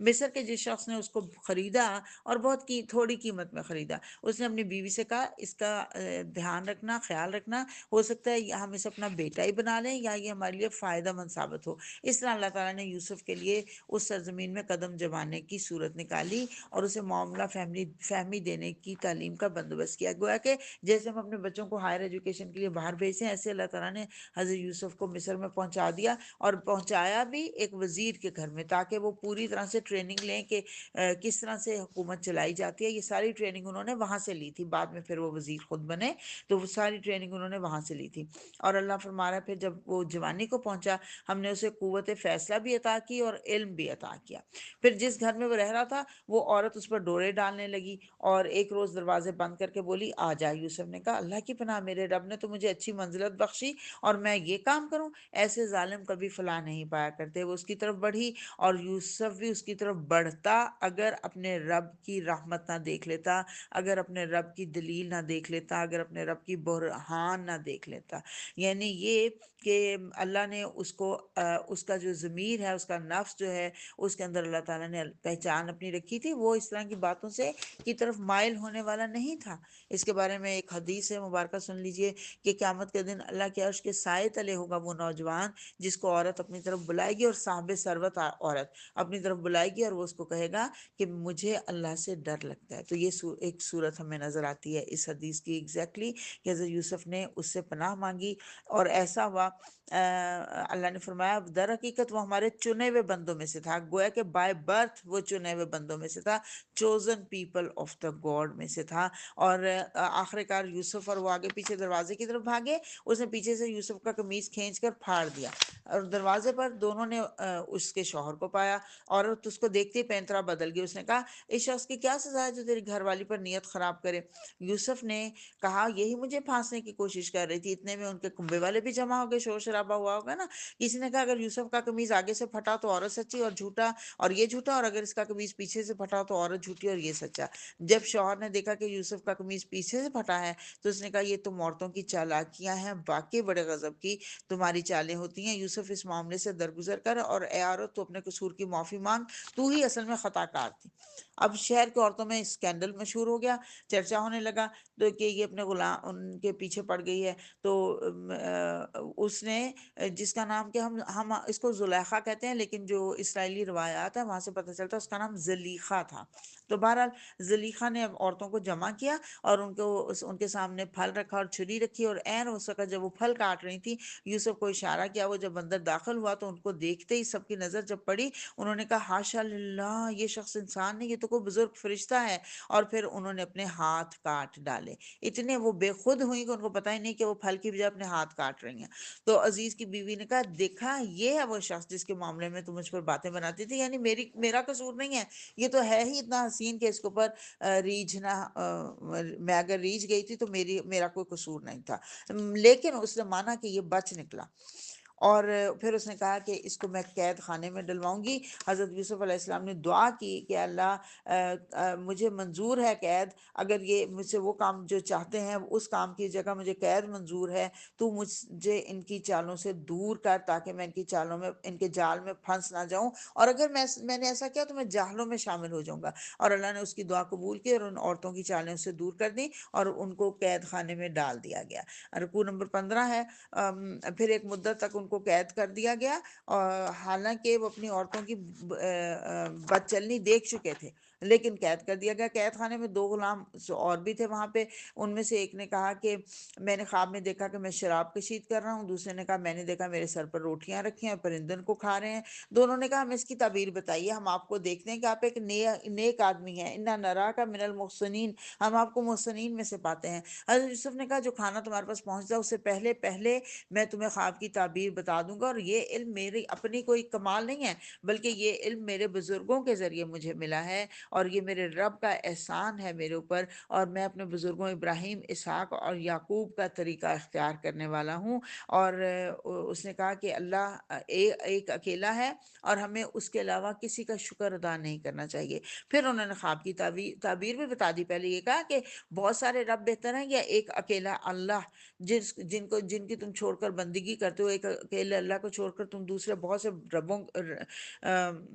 مصر کے جس شخص نے اس کو خریدا اور بہت تھوڑی قیمت میں خریدا، اس نے اپنی بیوی سے کہا اس کا دھیان رکھنا، خیال رکھنا، ہو سکتا ہے ہم اسے اپنا بیٹا ہی بنا لیں یا یہ ہمارے لیے فائدہ مند ثابت ہو۔ اس طرح اللہ تعالیٰ نے یوسف کے لیے اس سرزمین میں قدم جمانے کی صورت نکالی اور اسے معاملہ فہمی دینے کی تعلیم کا بندوبست کیا۔ گویا کہ جیسے ہم اپنے بچوں کو ہائر ایجوکیشن کے لیے باہر بھیجتے ہیں، ایسے اللہ تعالیٰ نے حضرت یوسف کو مصر میں پہنچا دیا، اور پہنچایا بھی ایک وزیر کے گھر میں، تاکہ وہ پوری طرح سے ٹریننگ لیں کہ کس طرح سے حکومت چلائی جاتی ہے۔ یہ ساری ٹریننگ انہوں نے وہاں سے لی تھی، بعد میں پھر وہ وزیر خود بنے، تو وہ ساری ٹریننگ انہوں نے وہاں سے لی تھی۔ اور اللہ فرما رہا ہے پھر جب وہ جوانی کو پہنچا، ہم نے اسے قوت فیصلہ بھی عطا کی اور علم بھی عطا کیا۔ پھر جس گھر میں وہ رہ رہا تھا، وہ عورت اس پر ڈورے ڈالنے لگی، اور ایک روز دروازے بند کر کے بولی آ جا۔ یوسف نے کہا اللہ کی پناہ، میرے رب نے تو مجھے اچھی منزلت بخشی اور میں یہ کام کروں؟ ایسے ظالم کبھی فلاح نہیں پایا کرتے۔ وہ اس کی طرف بڑھی اور یوسف بھی اس کی طرف بڑھتا، اگر اپنے رب کی رحمت نہ دیکھ لیتا، اگر اپنے رب کی دلیل نہ دیکھ لیتا، اگر اپنے رب کی برہان نہ دیکھ لیتا، یعنی یہ کہ اللہ نے اس کو اس کا جو ضمیر ہے، اس کا نفس جو ہے، اس کے اندر اللہ تعالیٰ نے پہچان اپنی رکھی تھی، وہ اس طرح کی باتوں سے کی طرف مائل ہونے والا نہیں تھا۔ اس کے بارے میں ایک حدیث ہے مبارکہ سن لیجئے کہ قیامت کے دن اللہ کے عرش کے سائے تلے ہوگا وہ نوجوان جس کو عورت اپنی طرف بلائے گی، اور صاحب ثروت عورت اپنی طرف بلائے گی، اور وہ اس کو کہے گا کہ مجھے اللہ سے ڈر لگتا ہے۔ تو یہ ایک صورت ہمیں نظر آتی ہے اس حدیث کی ایگزیکٹلی کہ حضرت یوسف نے اس سے پناہ مانگی، اور ایسا ہوا اللہ نے فرمایا در حقیقت وہ ہمارے چنے ہوئے بندوں میں سے تھا، گویا کہ بائی برتھ وہ چنے ہوئے بندوں میں سے تھا، chosen people of the God میں سے تھا۔ اور آخر کار یوسف اور وہ آگے پیچھے دروازے کی طرف بھاگے، اس نے پیچھے سے یوسف کا قمیص کھینچ کر پھاڑ دیا، اور دروازے پر دونوں نے اس کے شوہر کو پایا، عورت اس کو دیکھتے ہی پینترا بدل گئی۔ اس نے کہا اس شخص کی کیا سزا ہے جو تیری گھر والی پر نیت خراب کرے؟ یوسف نے کہا یہی مجھے پھانسنے کی کوشش کر رہی تھی۔ اتنے میں ان کے کنبے والے بھی جمع ہو گئے، شور شرابہ ہوا ہوگا نا۔ کسی نے کہا اگر یوسف کا قمیض آگے سے پھٹا تو عورت سچی اور جھوٹا اور یہ جھوٹا، اور اگر اس کا قمیض پیچھے سے پھٹا تو عورت جھوٹی اور یہ سچا۔ جب شوہر نے دیکھا کہ یوسف کا قمیض پیچھے سے پھٹا ہے تو اس نے کہا یہ تم عورتوں کی چالاکیاں ہیں، واقعی بڑے غضب کی تمہاری چالیں ہوتی ہیں۔ یوسف اس معاملے سے درگزر کر، اور اے عورت تو اپنے قصور کی معافی مانگ، تو ہی اصل میں خطا کار تھی۔ اب شہر کے عورتوں میں اسکینڈل مشہور ہو گیا، چرچا ہونے لگا تو کہ یہ اپنے غلام ان کے پیچھے پڑ گئی ہے۔ تو اس نے جس کا نام کہ ہم اس کو زلیخا کہتے ہیں، لیکن جو اسرائیلی روایات ہیں وہاں سے پتہ چلتا ہے اس کا نام زلیخا تھا۔ تو بہرحال زلیخا نے اب عورتوں کو جمع کیا اور ان کے سامنے پھل رکھا اور چھری رکھی، اور عین اس وقت جب وہ پھل کاٹ رہی تھی یوسف کو اشارہ کیا۔ وہ جب اندر داخل ہوا تو ان کو دیکھتے ہی سب کی نظر جب پڑی، انہوں نے کہا ہاشا للہ، یہ شخص انسان نہیں، یہ تو کوئی بزرگ فرشتہ ہے۔ اور پھر انہوں نے اپنے ہاتھ کاٹ ڈالے۔ اتنے وہ بے خود ہوئی کہ ان کو پتہ ہی نہیں کہ وہ پھل کی بجائے اپنے ہاتھ کاٹ رہی ہیں۔ تو عزیز کی بیوی نے کہا دیکھا یہ ہے وہ شخص جس کے معاملے میں تم مجھ پر باتیں بناتی تھی، یعنی میرا قصور نہیں ہے، یہ تو ہے ہی اتنا حسین کہ اس کے اوپر ریجھنا، میں اگر ریجھ گئی تھی تو میرا کوئی قصور نہیں تھا۔ لیکن اس نے مانا کہ یہ بچ نکلا، اور پھر اس نے کہا کہ اس کو میں قید خانے میں ڈلواؤں گی۔ حضرت یوسف علیہ السلام نے دعا کی کہ اللہ مجھے منظور ہے قید، اگر یہ مجھ سے وہ کام جو چاہتے ہیں اس کام کی جگہ مجھے قید منظور ہے، تو مجھے ان کی چالوں سے دور کر تاکہ میں ان کی چالوں میں، ان کے جال میں پھنس نہ جاؤں، اور اگر میں نے ایسا کیا تو میں جاہلوں میں شامل ہو جاؤں گا۔ اور اللہ نے اس کی دعا قبول کی اور ان عورتوں کی چالیں اس سے دور کر دی اور ان کو قید خانے میں ڈال دیا گیا۔ رکوع نمبر 15 ہے۔ پھر ایک مدت تک ان کو قید کر دیا گیا، اور حالانکہ وہ اپنی عورتوں کی بد چلنی دیکھ چکے تھے، لیکن قید کر دیا گیا۔ قید خانے میں 2 غلام اور بھی تھے وہاں پہ، ان میں سے ایک نے کہا کہ میں نے خواب میں دیکھا کہ میں شراب کشید کر رہا ہوں، دوسرے نے کہا میں نے دیکھا میرے سر پر روٹیاں رکھی ہیں اور پرندن کو کھا رہے ہیں۔ دونوں نے کہا ہمیں اس کی تعبیر بتائیے، ہم آپ کو دیکھتے ہیں کہ آپ ایک نیک آدمی ہیں، انا نراک من المحسنین، ہم آپ کو محسنین میں سے پاتے ہیں۔ حضرت یوسف نے کہا جو کھانا تمہارے پاس پہنچ جائے اس سے پہلے پہلے میں تمہیں خواب کی تعبیر بتا دوں گا، اور یہ علم میری اپنی کوئی کمال نہیں ہے بلکہ یہ علم میرے بزرگوں کے ذریعے مجھے ملا ہے، اور یہ میرے رب کا احسان ہے میرے اوپر، اور میں اپنے بزرگوں ابراہیم، اسحاق اور یعقوب کا طریقہ اختیار کرنے والا ہوں۔ اور اس نے کہا کہ اللہ ایک اکیلا ہے اور ہمیں اس کے علاوہ کسی کا شکر ادا نہیں کرنا چاہیے۔ پھر انہوں نے خواب کی تعبیر بھی بتا دی۔ پہلے یہ کہا کہ بہت سارے رب بہتر ہیں یا ایک اکیلا اللہ جن کی تم چھوڑ کر بندگی کرتے ہو، ایک اکیلے اللہ کو چھوڑ کر تم دوسرے بہت سے ربوں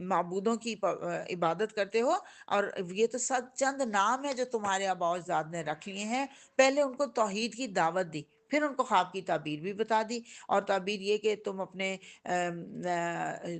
معبودوں کی عبادت کرتے ہو، اور یہ تو سب چند نام ہے جو تمہارے آباء و اجداد نے رکھ لیے ہیں۔ پہلے ان کو توحید کی دعوت دی، پھر ان کو خواب کی تعبیر بھی بتا دی، اور تعبیر یہ کہ تم اپنے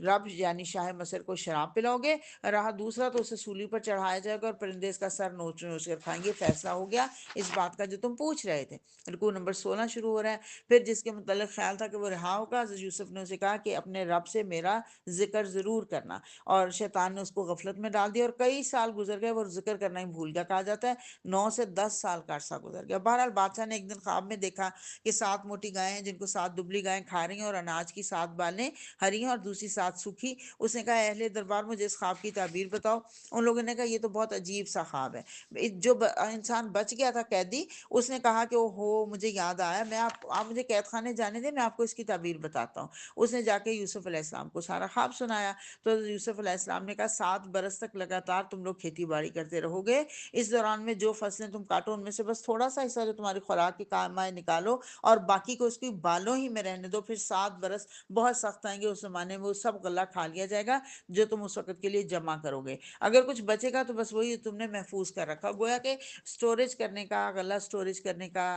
رب یعنی شاہ مصر کو شراب پلاؤ گے، رہا دوسرا تو اسے سولی پر چڑھایا جائے گا اور پرندے اس کا سر نوچ نوچ کر کھائیں گے۔ فیصلہ ہو گیا اس بات کا جو تم پوچھ رہے تھے۔ رکوع نمبر 16 شروع ہو رہا ہے۔ پھر جس کے متعلق خیال تھا کہ وہ رہا ہوگا، حضرت یوسف نے اسے کہا کہ اپنے رب سے میرا ذکر ضرور کرنا، اور شیطان نے اس کو غفلت میں ڈال دیا اور کئی سال گزر گئے، وہ ذکر کرنا ہی بھول گیا۔ کہا جاتا ہے 9 سے 10 سال کا عرصہ گزر گیا۔ بہرحال بادشاہ نے ایک دن خواب میں دیکھا کہ 7 موٹی گائیں ہیں جن کو 7 دبلی گائیں کھا رہی ہیں، اور اناج کی 7 بالیں ہری ہیں اور دوسری 7 سوکھی۔ اس نے کہا اہل دربار مجھے اس خواب کی تعبیر بتاؤ۔ ان لوگوں نے کہا یہ تو بہت عجیب سا خواب ہے۔ جو انسان بچ گیا تھا قیدی، اس نے کہا کہ اوہو مجھے یاد آیا، آپ مجھے قید خانے جانے دیں، میں آپ کو اس کی تعبیر بتاتا ہوں۔ اس نے جا کے یوسف علیہ السلام کو سارا خواب سنایا۔ تو یوسف علیہ السلام نے کہا 7 برس تک لگاتار تم لوگ کھیتی باڑی کرتے رہو گے، اس دوران میں جو فصلیں تم کاٹو ان میں سے بس تھوڑا سا حصہ جو تمہاری خوراک کے کام آئے نکالو، لو اور باقی کو اس کی بالوں ہی میں رہنے دو، پھر 7 برس بہت سخت آئیں گے اس زمانے میں، وہ سب غلہ کھا لیا جائے گا جو تم اس وقت کے لیے جمع کرو گے، اگر کچھ بچے گا تو بس وہی تم نے محفوظ کر رکھا۔ گویا کہ سٹوریج کرنے کا، غلہ سٹوریج کرنے کا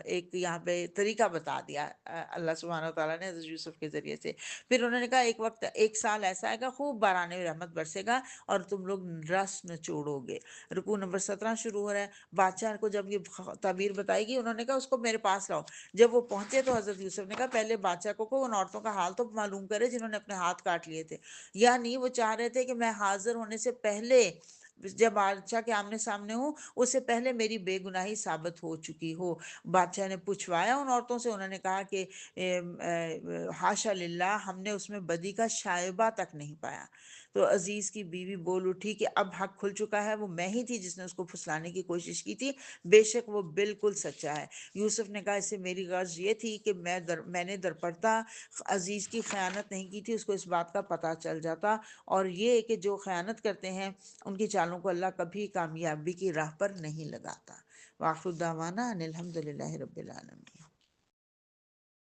ایک یہاں پہ طریقہ بتا دیا اللہ سبحانہ وتعالیٰ نے حضرت یوسف کے ذریعے سے۔ پھر انہوں نے کہا ایک وقت، ایک سال ایسا آئے گا خوب باران رحمت برسے گا اور تم لوگ رس نچوڑو گے۔ رکوع نمبر 17 شروع ہو رہا ہے۔ بادشاہ کو جب یہ تعبیر بتائی گئی، انہوں نے کہا اس کو میرے پاس لاؤ۔ جب وہ پہنچے تو حضرت یوسف نے کہا پہلے بادشاہ کو ان عورتوں کا حال تو معلوم کرے جنہوں نے اپنے ہاتھ کاٹ لیے تھے، یعنی وہ چاہ رہے تھے کہ میں حاضر ہونے سے پہلے، جب بادشاہ کے آمنے سامنے ہوں اس سے پہلے میری بے گناہی ثابت ہو چکی ہو۔ بادشاہ نے پوچھوایا ان عورتوں سے، انہوں نے کہا کہ حاشا للہ، ہم نے اس میں بدی کا شائبہ تک نہیں پایا۔ تو عزیز کی بیوی بول اٹھی کہ اب حق کھل چکا ہے، وہ میں ہی تھی جس نے اس کو پھسلانے کی کوشش کی تھی، بے شک وہ بالکل سچا ہے۔ یوسف نے کہا اس سے میری غرض یہ تھی کہ میں نے درپردہ عزیز کی خیانت نہیں کی تھی، اس کو اس بات کا پتہ چل جاتا، اور یہ کہ جو خیانت کرتے ہیں ان کی چالوں کو اللہ کبھی کامیابی کی راہ پر نہیں لگاتا۔ وآخر دعوانا ان الحمد للہ رب العالمین۔